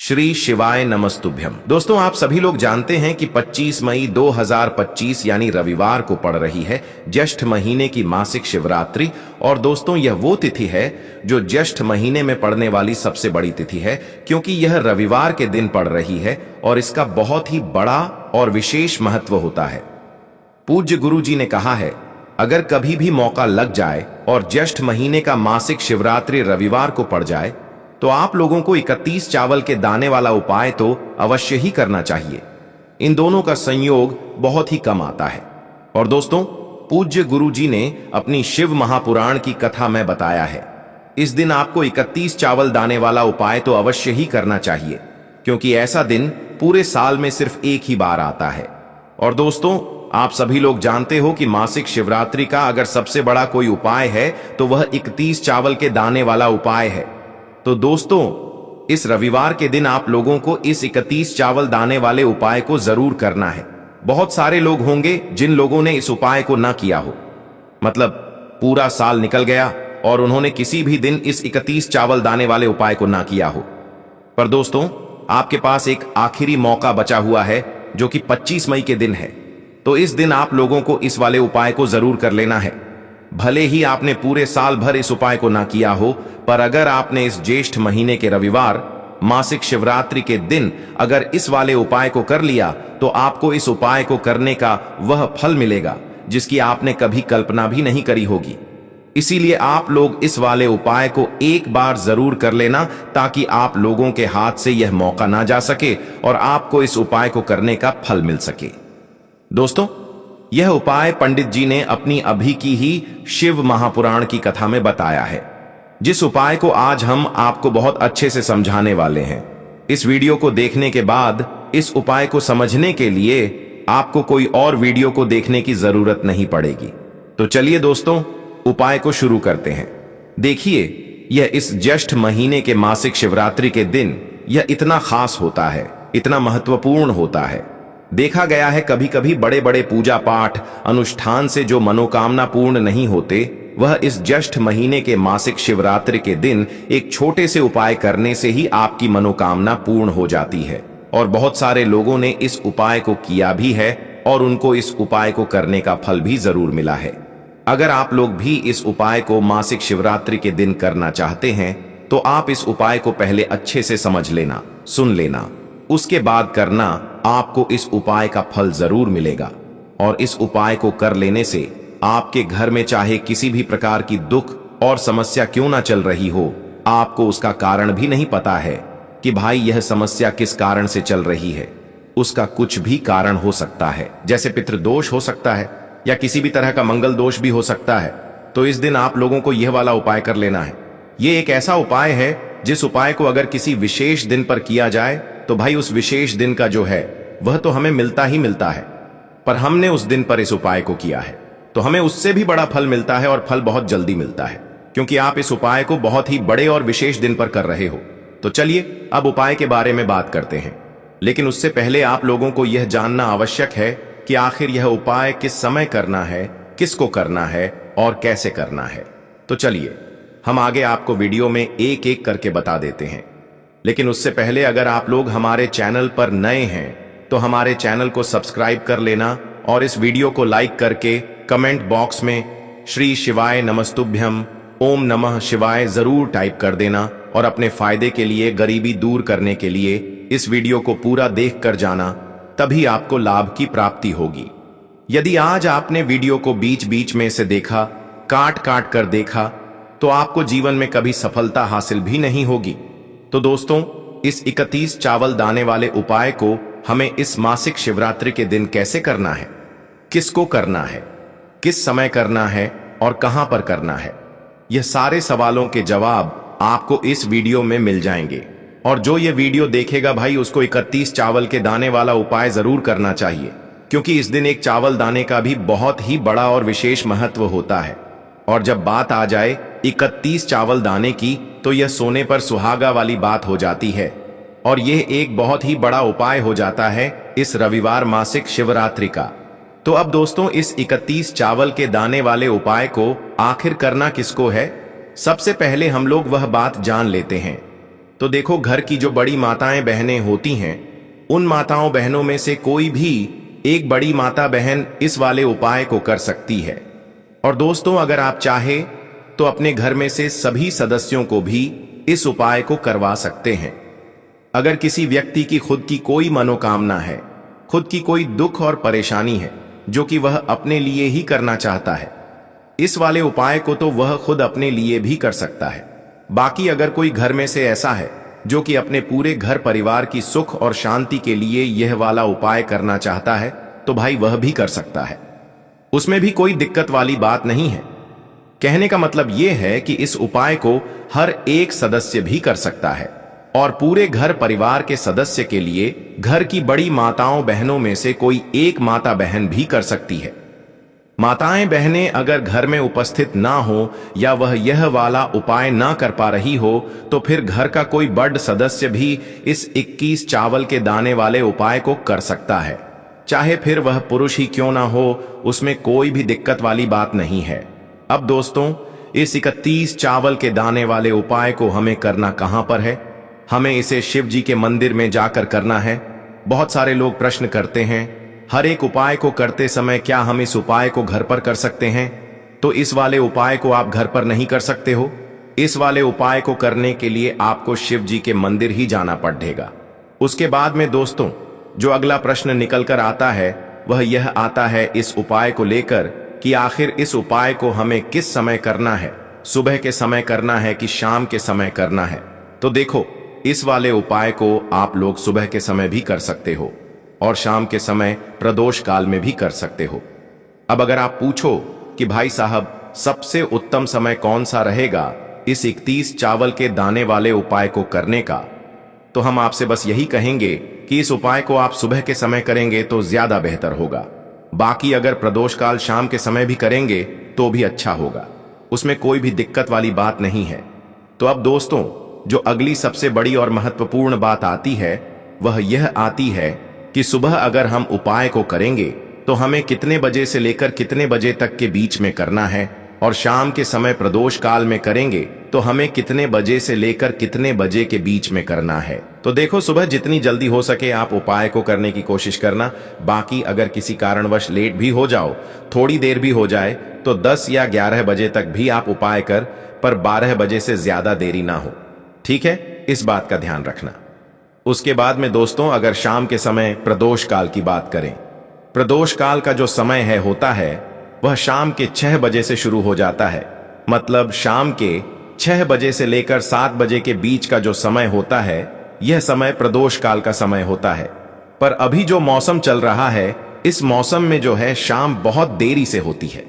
श्री शिवाय नमस्तुभ्यम। दोस्तों, आप सभी लोग जानते हैं कि 25 मई 2025 यानी रविवार को पड़ रही है ज्येष्ठ महीने की मासिक शिवरात्रि। और दोस्तों, यह वो तिथि है जो ज्येष्ठ महीने में पड़ने वाली सबसे बड़ी तिथि है, क्योंकि यह रविवार के दिन पड़ रही है और इसका बहुत ही बड़ा और विशेष महत्व होता है। पूज्य गुरु जी ने कहा है, अगर कभी भी मौका लग जाए और ज्येष्ठ महीने का मासिक शिवरात्रि रविवार को पड़ जाए तो आप लोगों को 31 चावल के दाने वाला उपाय तो अवश्य ही करना चाहिए। इन दोनों का संयोग बहुत ही कम आता है। और दोस्तों, पूज्य गुरु जी ने अपनी शिव महापुराण की कथा में बताया है, इस दिन आपको 31 चावल दाने वाला उपाय तो अवश्य ही करना चाहिए, क्योंकि ऐसा दिन पूरे साल में सिर्फ एक ही बार आता है। और दोस्तों, आप सभी लोग जानते हो कि मासिक शिवरात्रि का अगर सबसे बड़ा कोई उपाय है तो वह 31 चावल के दाने वाला उपाय है। तो दोस्तों, इस रविवार के दिन आप लोगों को इस 31 चावल दाने वाले उपाय को जरूर करना है। बहुत सारे लोग होंगे जिन लोगों ने इस उपाय को ना किया हो, मतलब पूरा साल निकल गया और उन्होंने किसी भी दिन इस 31 चावल दाने वाले उपाय को ना किया हो। पर दोस्तों, आपके पास एक आखिरी मौका बचा हुआ है जो कि 25 मई के दिन है। तो इस दिन आप लोगों को इस वाले उपाय को जरूर कर लेना है। भले ही आपने पूरे साल भर इस उपाय को ना किया हो, पर अगर आपने इस ज्येष्ठ महीने के रविवार मासिक शिवरात्रि के दिन अगर इस वाले उपाय को कर लिया तो आपको इस उपाय को करने का वह फल मिलेगा जिसकी आपने कभी कल्पना भी नहीं करी होगी। इसीलिए आप लोग इस वाले उपाय को एक बार जरूर कर लेना, ताकि आप लोगों के हाथ से यह मौका ना जा सके और आपको इस उपाय को करने का फल मिल सके। दोस्तों, यह उपाय पंडित जी ने अपनी अभी की ही शिव महापुराण की कथा में बताया है, जिस उपाय को आज हम आपको बहुत अच्छे से समझाने वाले हैं। इस वीडियो को देखने के बाद इस उपाय को समझने के लिए आपको कोई और वीडियो को देखने की जरूरत नहीं पड़ेगी। तो चलिए दोस्तों, उपाय को शुरू करते हैं। देखिए, यह इस ज्येष्ठ महीने के मासिक शिवरात्रि के दिन यह इतना खास होता है, इतना महत्वपूर्ण होता है। देखा गया है कभी कभी बड़े बड़े पूजा पाठ अनुष्ठान से जो मनोकामना पूर्ण नहीं होते, वह इस ज्येष्ठ महीने के मासिक शिवरात्रि के दिन एक छोटे से उपाय करने से ही आपकी मनोकामना पूर्ण हो जाती है। और बहुत सारे लोगों ने इस उपाय को किया भी है और उनको इस उपाय को करने का फल भी जरूर मिला है। अगर आप लोग भी इस उपाय को मासिक शिवरात्रि के दिन करना चाहते हैं तो आप इस उपाय को पहले अच्छे से समझ लेना, सुन लेना, उसके बाद करना। आपको इस उपाय का फल जरूर मिलेगा। और इस उपाय को कर लेने से आपके घर में चाहे किसी भी प्रकार की दुख और समस्या क्यों ना चल रही हो, आपको उसका कारण भी नहीं पता है कि भाई यह समस्या किस कारण से चल रही है। उसका कुछ भी कारण हो सकता है, जैसे पितृदोष हो सकता है या किसी भी तरह का मंगल दोष भी हो सकता है। तो इस दिन आप लोगों को यह वाला उपाय कर लेना है। यह एक ऐसा उपाय है जिस उपाय को अगर किसी विशेष दिन पर किया जाए तो भाई उस विशेष दिन का जो है वह तो हमें मिलता ही मिलता है। पर हमने उस दिन पर इस उपाय को किया है तो हमें उससे भी बड़ा फल मिलता है, और फल बहुत जल्दी मिलता है, क्योंकि आप इस उपाय को बहुत ही बड़े और विशेष दिन पर कर रहे हो। तो चलिए अब उपाय के बारे में बात करते हैं। लेकिन उससे पहले आप लोगों को यह जानना आवश्यक है कि आखिर यह उपाय किस समय करना है, किसको करना है और कैसे करना है। तो चलिए हम आगे आपको वीडियो में एक एक करके बता देते हैं। लेकिन उससे पहले अगर आप लोग हमारे चैनल पर नए हैं तो हमारे चैनल को सब्सक्राइब कर लेना और इस वीडियो को लाइक करके कमेंट बॉक्स में श्री शिवाय नमस्तुभ्यम, ओम नमः शिवाय जरूर टाइप कर देना। और अपने फायदे के लिए, गरीबी दूर करने के लिए इस वीडियो को पूरा देख कर जाना, तभी आपको लाभ की प्राप्ति होगी। यदि आज आपने वीडियो को बीच बीच में से देखा, काट काट कर देखा, तो आपको जीवन में कभी सफलता हासिल भी नहीं होगी। तो दोस्तों, इस 31 चावल दाने वाले उपाय को हमें इस मासिक शिवरात्रि के दिन कैसे करना है, किसको करना है, किस समय करना है और कहां पर करना है, यह सारे सवालों के जवाब आपको इस वीडियो में मिल जाएंगे। और जो ये वीडियो देखेगा भाई, उसको 31 चावल के दाने वाला उपाय जरूर करना चाहिए, क्योंकि इस दिन एक चावल दाने का भी बहुत ही बड़ा और विशेष महत्व होता है। और जब बात आ जाए 31 चावल दाने की, तो यह सोने पर सुहागा वाली बात हो जाती है। और यह एक बहुत ही बड़ा उपाय हो जाता है इस रविवार मासिक शिवरात्रि का। तो अब दोस्तों, इस 31 चावल के दाने वाले उपाय को आखिर करना किसको है, सबसे पहले हम लोग वह बात जान लेते हैं। तो देखो, घर की जो बड़ी माताएं बहनें होती हैं, उन माताओं बहनों में से कोई भी एक बड़ी माता बहन इस वाले उपाय को कर सकती है। और दोस्तों, अगर आप चाहे तो अपने घर में से सभी सदस्यों को भी इस उपाय को करवा सकते हैं। अगर किसी व्यक्ति की खुद की कोई मनोकामना है, खुद की कोई दुख और परेशानी है जो कि वह अपने लिए ही करना चाहता है, इस वाले उपाय को तो वह खुद अपने लिए भी कर सकता है। बाकी अगर कोई घर में से ऐसा है जो कि अपने पूरे घर परिवार की सुख और शांति के लिए यह वाला उपाय करना चाहता है, तो भाई वह भी कर सकता है। उसमें भी कोई दिक्कत वाली बात नहीं है। कहने का मतलब यह है कि इस उपाय को हर एक सदस्य भी कर सकता है और पूरे घर परिवार के सदस्य के लिए घर की बड़ी माताओं बहनों में से कोई एक माता बहन भी कर सकती है। माताएं बहनें अगर घर में उपस्थित ना हो या वह यह वाला उपाय ना कर पा रही हो, तो फिर घर का कोई बड़ सदस्य भी इस 21 चावल के दाने वाले उपाय को कर सकता है। चाहे फिर वह पुरुष ही क्यों ना हो, उसमें कोई भी दिक्कत वाली बात नहीं है। अब दोस्तों, इस 31 चावल के दाने वाले उपाय को हमें करना कहां पर है? हमें इसे शिव जी के मंदिर में जाकर करना है। बहुत सारे लोग प्रश्न करते हैं, हर एक उपाय को करते समय क्या हम इस उपाय को घर पर कर सकते हैं? तो इस वाले उपाय को आप घर पर नहीं कर सकते हो। इस वाले उपाय को करने के लिए आपको शिव जी के मंदिर ही जाना पड़ेगा। उसके बाद में दोस्तों, जो अगला प्रश्न निकल कर आता है वह यह आता है इस उपाय को लेकर कि आखिर इस उपाय को हमें किस समय करना है, सुबह के समय करना है कि शाम के समय करना है? तो देखो, इस वाले उपाय को आप लोग सुबह के समय भी कर सकते हो और शाम के समय प्रदोष काल में भी कर सकते हो। अब अगर आप पूछो कि भाई साहब सबसे उत्तम समय कौन सा रहेगा इस 31 चावल के दाने वाले उपाय को करने का, तो हम आपसे बस यही कहेंगे कि इस उपाय को आप सुबह के समय करेंगे तो ज्यादा बेहतर होगा। बाकी अगर प्रदोष काल शाम के समय भी करेंगे तो भी अच्छा होगा, उसमें कोई भी दिक्कत वाली बात नहीं है। तो अब दोस्तों, जो अगली सबसे बड़ी और महत्वपूर्ण बात आती है वह यह आती है कि सुबह अगर हम उपाय को करेंगे तो हमें कितने बजे से लेकर कितने बजे तक के बीच में करना है, और शाम के समय प्रदोष काल में करेंगे तो हमें कितने बजे से लेकर कितने बजे के बीच में करना है। तो देखो, सुबह जितनी जल्दी हो सके आप उपाय को करने की कोशिश करना। बाकी अगर किसी कारणवश लेट भी हो जाओ, थोड़ी देर भी हो जाए, तो 10 या 11 बजे तक भी आप उपाय कर, पर 12 बजे से ज्यादा देरी ना हो। ठीक है, इस बात का ध्यान रखना। उसके बाद में दोस्तों, अगर शाम के समय प्रदोष काल की बात करें, प्रदोष काल का जो समय होता है वह शाम के 6 बजे से शुरू हो जाता है। मतलब शाम के 6 बजे से लेकर 7 बजे के बीच का जो समय होता है, यह समय प्रदोष काल का समय होता है। पर अभी जो मौसम चल रहा है, इस मौसम में जो है शाम बहुत देरी से होती है,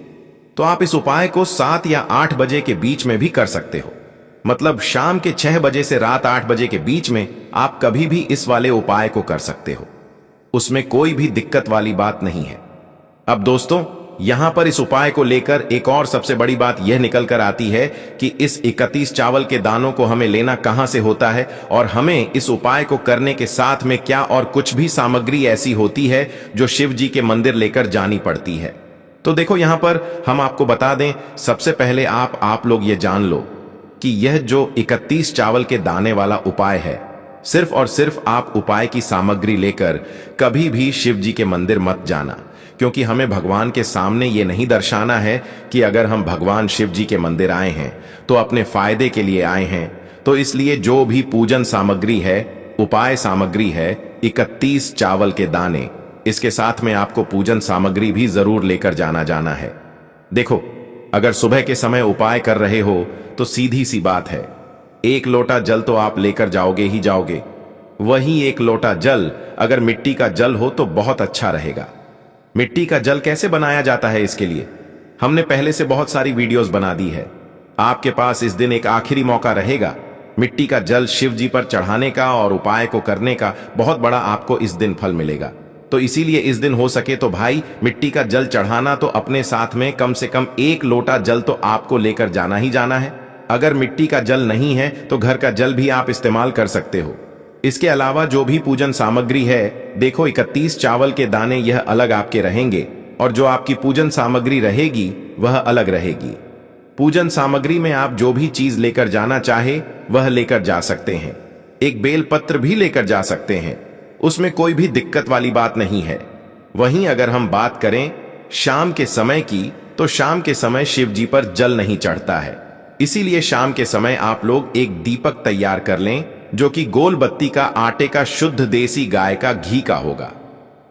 तो आप इस उपाय को 7 या 8 बजे के बीच में भी कर सकते हो। मतलब शाम के 6 बजे से रात 8 बजे के बीच में आप कभी भी इस वाले उपाय को कर सकते हो, उसमें कोई भी दिक्कत वाली बात नहीं है। अब दोस्तों, यहां पर इस उपाय को लेकर एक और सबसे बड़ी बात यह निकल कर आती है कि इस 31 चावल के दानों को हमें लेना कहां से होता है, और हमें इस उपाय को करने के साथ में क्या और कुछ भी सामग्री ऐसी होती है जो शिव जी के मंदिर लेकर जानी पड़ती है। तो देखो, यहां पर हम आपको बता दें, सबसे पहले आप लोग ये जान लो कि यह जो 31 चावल के दाने वाला उपाय है, सिर्फ और सिर्फ आप उपाय की सामग्री लेकर कभी भी शिव जी के मंदिर मत जाना, क्योंकि हमें भगवान के सामने ये नहीं दर्शाना है कि अगर हम भगवान शिव जी के मंदिर आए हैं तो अपने फायदे के लिए आए हैं। तो इसलिए जो भी पूजन सामग्री है, उपाय सामग्री है, 31 चावल के दाने, इसके साथ में आपको पूजन सामग्री भी जरूर लेकर जाना है। देखो, अगर सुबह के समय उपाय कर रहे हो तो सीधी सी बात है, 1 लोटा जल तो आप लेकर जाओगे ही जाओगे। वही 1 लोटा जल अगर मिट्टी का जल हो तो बहुत अच्छा रहेगा। मिट्टी का जल कैसे बनाया जाता है, इसके लिए हमने पहले से बहुत सारी वीडियोस बना दी है। आपके पास इस दिन एक आखिरी मौका रहेगा मिट्टी का जल शिव जी पर चढ़ाने का और उपाय को करने का। बहुत बड़ा आपको इस दिन फल मिलेगा। तो इसीलिए इस दिन हो सके तो भाई मिट्टी का जल चढ़ाना तो अपने साथ में कम से कम 1 लोटा जल तो आपको लेकर जाना ही जाना है। अगर मिट्टी का जल नहीं है तो घर का जल भी आप इस्तेमाल कर सकते हो। इसके अलावा जो भी पूजन सामग्री है, देखो 31 चावल के दाने यह अलग आपके रहेंगे, और जो आपकी पूजन सामग्री रहेगी वह अलग रहेगी। पूजन सामग्री में आप जो भी चीज लेकर जाना चाहे वह लेकर जा सकते हैं। एक बेलपत्र भी लेकर जा सकते हैं, उसमें कोई भी दिक्कत वाली बात नहीं है। वहीं अगर हम बात करें शाम के समय की, तो शाम के समय शिव जी पर जल नहीं चढ़ता है, इसीलिए शाम के समय आप लोग एक दीपक तैयार कर लें जो कि गोल बत्ती का आटे का शुद्ध देसी गाय का घी का होगा,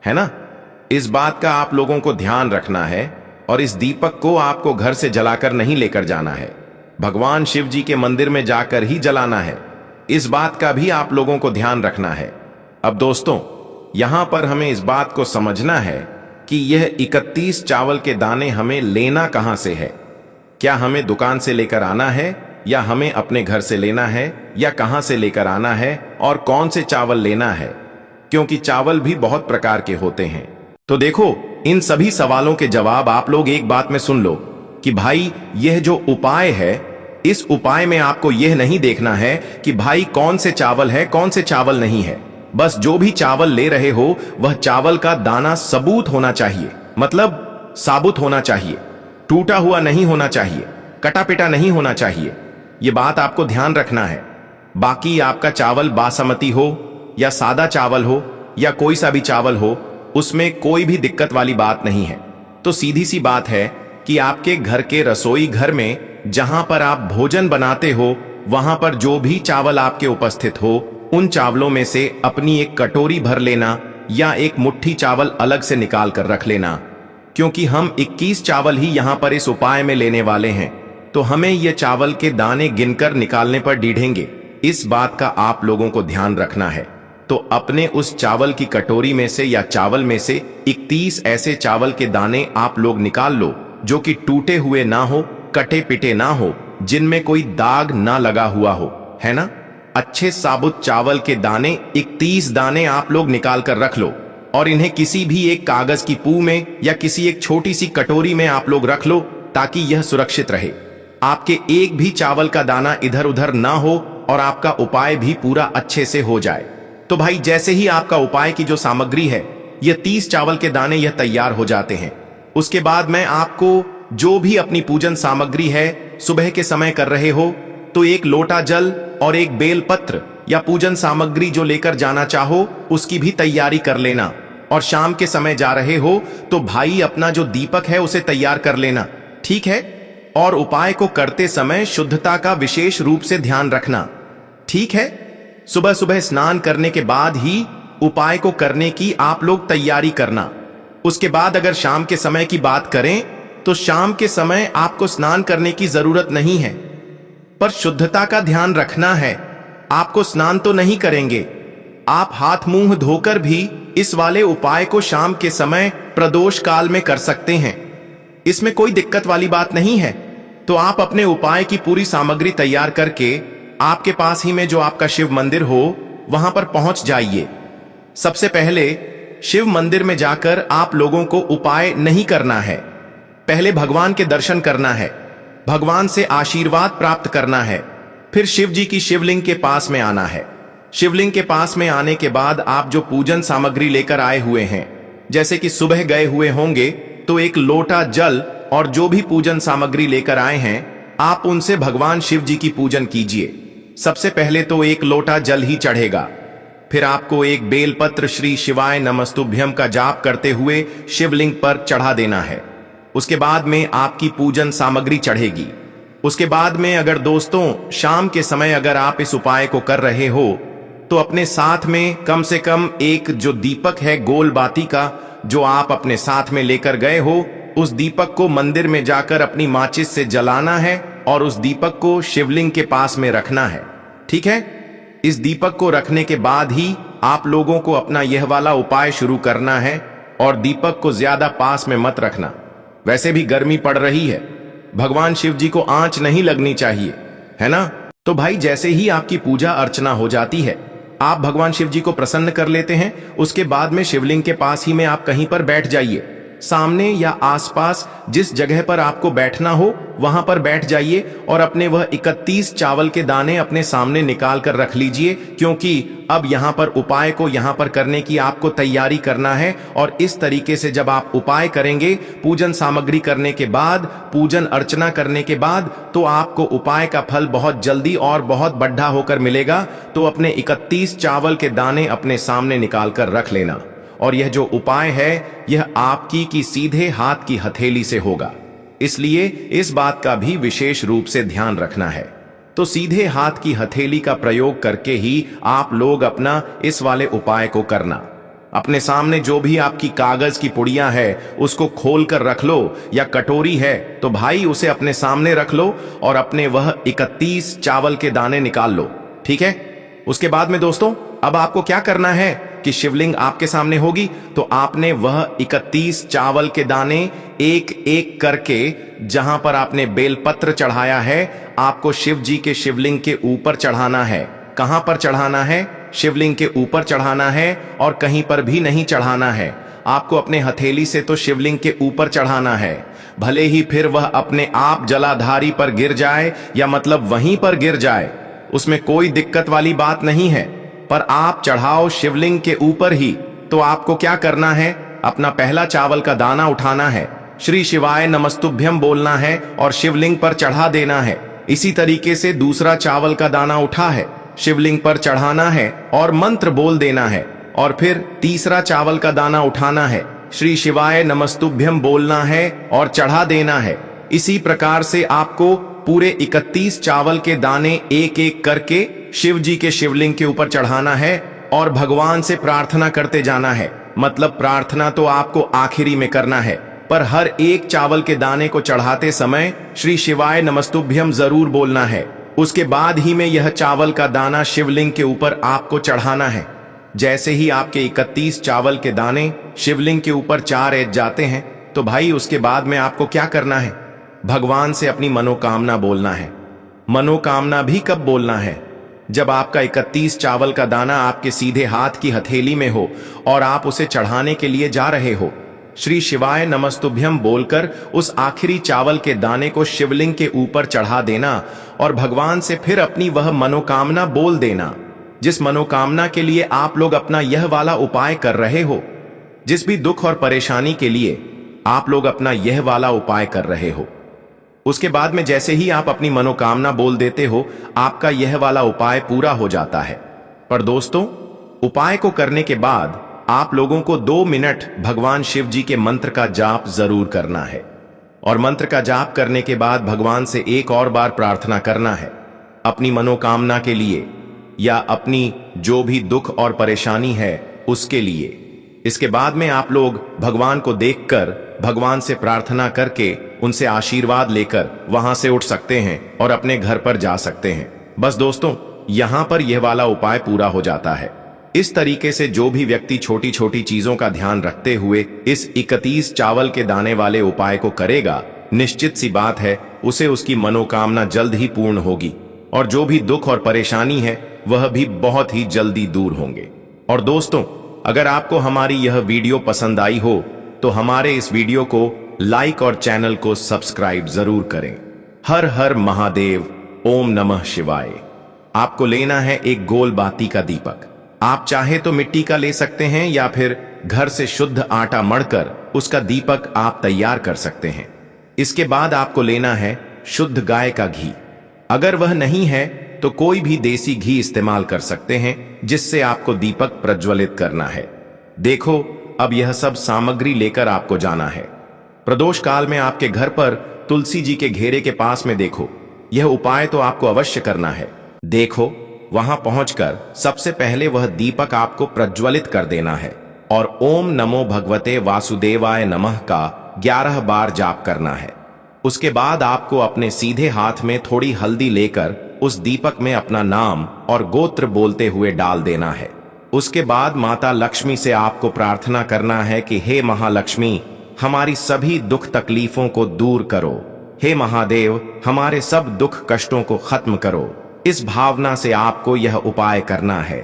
है ना। इस बात का आप लोगों को ध्यान रखना है और इस दीपक को आपको घर से जलाकर नहीं लेकर जाना है, भगवान शिव जी के मंदिर में जाकर ही जलाना है। इस बात का भी आप लोगों को ध्यान रखना है। अब दोस्तों, यहां पर हमें इस बात को समझना है कि यह 31 चावल के दाने हमें लेना कहां से है। क्या हमें दुकान से लेकर आना है या हमें अपने घर से लेना है, या कहां से लेकर आना है और कौन से चावल लेना है, क्योंकि चावल भी बहुत प्रकार के होते हैं। तो देखो, इन सभी सवालों के जवाब आप लोग एक बात में सुन लो कि भाई यह जो उपाय है, इस उपाय में आपको यह नहीं देखना है कि भाई कौन से चावल है कौन से चावल नहीं है। बस जो भी चावल ले रहे हो वह चावल का दाना सबूत होना चाहिए, मतलब साबुत होना चाहिए, टूटा हुआ नहीं होना चाहिए, कटा पिटा नहीं होना चाहिए। यह बात आपको ध्यान रखना है। बाकी आपका चावल बासमती हो या सादा चावल हो या कोई सा भी चावल हो, उसमें कोई भी दिक्कत वाली बात नहीं है। तो सीधी सी बात है कि आपके घर के रसोई घर में जहां पर आप भोजन बनाते हो, वहां पर जो भी चावल आपके उपस्थित हो, उन चावलों में से अपनी एक कटोरी भर लेना या एक मुट्ठी चावल अलग से निकाल कर रख लेना, क्योंकि हम 21 चावल ही यहां पर इस उपाय में लेने वाले हैं, तो हमें यह चावल के दाने गिनकर निकालने पर डीढ़ेंगे। इस बात का आप लोगों को ध्यान रखना है। तो अपने उस चावल की कटोरी में से या चावल में से 31 ऐसे चावल के दाने आप लोग निकाल लो जो कि टूटे हुए ना हो, कटे पिटे ना हो, जिनमें कोई दाग ना लगा हुआ हो, है ना। अच्छे साबुत चावल के दाने 31 दाने आप लोग निकाल कर रख लो और इन्हें किसी भी एक कागज की पू में या किसी एक छोटी सी कटोरी में आप लोग रख लो, ताकि यह सुरक्षित रहे। आपके एक भी चावल का दाना इधर उधर ना हो और आपका उपाय भी पूरा अच्छे से हो जाए। तो भाई जैसे ही आपका उपाय की जो सामग्री है, यह 30 चावल के दाने यह तैयार हो जाते हैं, उसके बाद मैं आपको जो भी अपनी पूजन सामग्री है सुबह के समय कर रहे हो, तो एक लोटा जल और एक बेलपत्र या पूजन सामग्री जो लेकर जाना चाहो उसकी भी तैयारी कर लेना। और शाम के समय जा रहे हो तो भाई अपना जो दीपक है उसे तैयार कर लेना, ठीक है। और उपाय को करते समय शुद्धता का विशेष रूप से ध्यान रखना, ठीक है। सुबह सुबह स्नान करने के बाद ही उपाय को करने की आप लोग तैयारी करना। उसके बाद अगर शाम के समय की बात करें तो शाम के समय आपको स्नान करने की जरूरत नहीं है, पर शुद्धता का ध्यान रखना है। आपको स्नान तो नहीं करेंगे, आप हाथ मुंह धोकर भी इस वाले उपाय को शाम के समय प्रदोष काल में कर सकते हैं, इसमें कोई दिक्कत वाली बात नहीं है। तो आप अपने उपाय की पूरी सामग्री तैयार करके आपके पास ही में जो आपका शिव मंदिर हो वहां पर पहुंच जाइए। सबसे पहले शिव मंदिर में जाकर आप लोगों को उपाय नहीं करना है, पहले भगवान के दर्शन करना है, भगवान से आशीर्वाद प्राप्त करना है, फिर शिव जी की शिवलिंग के पास में आना है। शिवलिंग के पास में आने के बाद आप जो पूजन सामग्री लेकर आए हुए हैं, जैसे कि सुबह गए हुए होंगे तो एक लोटा जल और जो भी पूजन सामग्री लेकर आए हैं आप उनसे भगवान शिव जी की पूजन कीजिए। सबसे पहले तो एक लोटा जल ही चढ़ेगा, फिर आपको एक बेलपत्र श्री शिवाय नमस्तुभ्यम का जाप करते हुए शिवलिंग पर चढ़ा देना है। उसके बाद में आपकी पूजन सामग्री चढ़ेगी। उसके बाद में अगर दोस्तों शाम के समय अगर आप इस उपाय को कर रहे हो तो अपने साथ में कम से कम एक जो दीपक है गोल बाती का जो आप अपने साथ में लेकर गए हो, उस दीपक को मंदिर में जाकर अपनी माचिस से जलाना है और उस दीपक को शिवलिंग के पास में रखना है, ठीक है। इस दीपक को रखने के बाद ही आप लोगों को अपना यह वाला उपाय शुरू करना है और दीपक को ज्यादा पास में मत रखना। वैसे भी गर्मी पड़ रही है, भगवान शिव जी को आंच नहीं लगनी चाहिए, है ना। तो भाई जैसे ही आपकी पूजा अर्चना हो जाती है, आप भगवान शिव जी को प्रसन्न कर लेते हैं, उसके बाद में शिवलिंग के पास ही में आप कहीं पर बैठ जाइए। सामने या आसपास जिस जगह पर आपको बैठना हो वहां पर बैठ जाइए और अपने वह 31 चावल के दाने अपने सामने निकाल कर रख लीजिए, क्योंकि अब यहां पर उपाय को यहां पर करने की आपको तैयारी करना है। और इस तरीके से जब आप उपाय करेंगे, पूजन सामग्री करने के बाद, पूजन अर्चना करने के बाद, तो आपको उपाय का फल बहुत जल्दी और बहुत बड़ा होकर मिलेगा। तो अपने 31 चावल के दाने अपने सामने निकाल कर रख लेना। और यह जो उपाय है यह आपकी की सीधे हाथ की हथेली से होगा, इसलिए इस बात का भी विशेष रूप से ध्यान रखना है। तो सीधे हाथ की हथेली का प्रयोग करके ही आप लोग अपना इस वाले उपाय को करना। अपने सामने जो भी आपकी कागज की पुड़िया है उसको खोल कर रख लो, या कटोरी है तो भाई उसे अपने सामने रख लो और अपने वह 31 चावल के दाने निकाल लो। ठीक है। उसके बाद में दोस्तों अब आपको क्या करना है कि शिवलिंग आपके सामने होगी, तो आपने वह 31 चावल के दाने एक एक करके जहां पर आपने बेलपत्र चढ़ाया है आपको शिव जी के शिवलिंग के ऊपर चढ़ाना है। कहां पर चढ़ाना है? शिवलिंग के ऊपर चढ़ाना है और कहीं पर भी नहीं चढ़ाना है। आपको अपने हथेली से तो शिवलिंग के ऊपर चढ़ाना है, भले ही फिर वह अपने आप जलाधारी पर गिर जाए या मतलब वहीं पर गिर जाए, उसमें कोई दिक्कत वाली बात नहीं है, पर आप चढ़ाओ शिवलिंग के ऊपर ही। तो आपको क्या करना है? अपना पहला चावल का दाना उठाना है, श्री शिवाय नमस्तुभ्यम बोलना है और शिवलिंग पर चढ़ा देना है। इसी तरीके से दूसरा चावल का दाना उठा है, शिवलिंग पर चढ़ाना है और मंत्र बोल देना है। और फिर तीसरा चावल का दाना उठाना है, श्री शिवाय नमस्तुभ्यम बोलना है और चढ़ा देना है। इसी प्रकार से आपको पूरे 31 चावल के दाने एक एक करके शिव जी के शिवलिंग के ऊपर चढ़ाना है और भगवान से प्रार्थना करते जाना है। मतलब प्रार्थना तो आपको आखिरी में करना है, पर हर एक चावल के दाने को चढ़ाते समय श्री शिवाय नमस्तुभ्यम जरूर बोलना है। उसके बाद ही में यह चावल का दाना शिवलिंग के ऊपर आपको चढ़ाना है। जैसे ही आपके 31 चावल के दाने शिवलिंग के ऊपर चार जाते हैं, तो भाई उसके बाद में आपको क्या करना है? भगवान से अपनी मनोकामना बोलना है। मनोकामना भी कब बोलना है? जब आपका 31 चावल का दाना आपके सीधे हाथ की हथेली में हो और आप उसे चढ़ाने के लिए जा रहे हो। श्री शिवाय नमस्तुभ्यम बोलकर उस आखिरी चावल के दाने को शिवलिंग के ऊपर चढ़ा देना और भगवान से फिर अपनी वह मनोकामना बोल देना, जिस मनोकामना के लिए आप लोग अपना यह वाला उपाय कर रहे हो। जिस भी दुख और परेशानी के लिए आप लोग अपना यह वाला उपाय कर रहे हो, उसके बाद में जैसे ही आप अपनी मनोकामना बोल देते हो, आपका यह वाला उपाय पूरा हो जाता है। पर दोस्तों, उपाय को करने के बाद आप लोगों को 2 मिनट भगवान शिव जी के मंत्र का जाप जरूर करना है। और मंत्र का जाप करने के बाद भगवान से एक और बार प्रार्थना करना है अपनी मनोकामना के लिए, या अपनी जो भी दुख और परेशानी है उसके लिए। इसके बाद में आप लोग भगवान को देखकर, भगवान से प्रार्थना करके, उनसे आशीर्वाद लेकर वहां से उठ सकते हैं और अपने घर पर जा सकते हैं। बस दोस्तों, यहां पर यह वाला उपाय पूरा हो जाता है। इस तरीके से जो भी व्यक्ति छोटी छोटी चीजों का ध्यान रखते हुए इस 31 चावल के दाने वाले उपाय को करेगा, निश्चित सी बात है उसे उसकी मनोकामना जल्द ही पूर्ण होगी और जो भी दुख और परेशानी है वह भी बहुत ही जल्दी दूर होंगे। और दोस्तों, अगर आपको हमारी यह वीडियो पसंद आई हो तो हमारे इस वीडियो को लाइक और चैनल को सब्सक्राइब जरूर करें। हर हर महादेव, ओम नमः शिवाय। आपको लेना है एक गोल बाती का दीपक। आप चाहे तो मिट्टी का ले सकते हैं या फिर घर से शुद्ध आटा मढ़कर उसका दीपक आप तैयार कर सकते हैं। इसके बाद आपको लेना है शुद्ध गाय का घी। अगर वह नहीं है तो कोई भी देसी घी इस्तेमाल कर सकते हैं, जिससे आपको दीपक प्रज्वलित करना है। देखो, अब यह सब सामग्री लेकर आपको जाना है। प्रदोष काल में आपके घर पर तुलसी जी के घेरे के पास में देखो, यह उपाय तो आपको अवश्य करना है। देखो, वहां पहुंचकर सबसे पहले वह दीपक आपको प्रज्वलित कर देना है और ओम नमो भगवते वासुदेवाय नमः का 11 बार जाप करना है। उसके बाद आपको अपने सीधे हाथ में थोड़ी हल्दी लेकर उस दीपक में अपना नाम और गोत्र बोलते हुए डाल देना है। उसके बाद माता लक्ष्मी से आपको प्रार्थना करना है कि हे महालक्ष्मी, हमारी सभी दुख तकलीफों को दूर करो। हे महादेव, हमारे सब दुख कष्टों को खत्म करो। इस भावना से आपको यह उपाय करना है।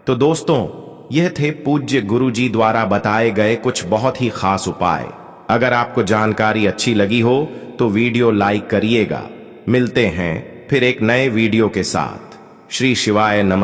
तो दोस्तों, यह थे पूज्य गुरु जी द्वारा बताए गए कुछ बहुत ही खास उपाय। अगर आपको जानकारी अच्छी लगी हो तो वीडियो लाइक करिएगा। मिलते हैं फिर एक नए वीडियो के साथ। श्री शिवाय नमः।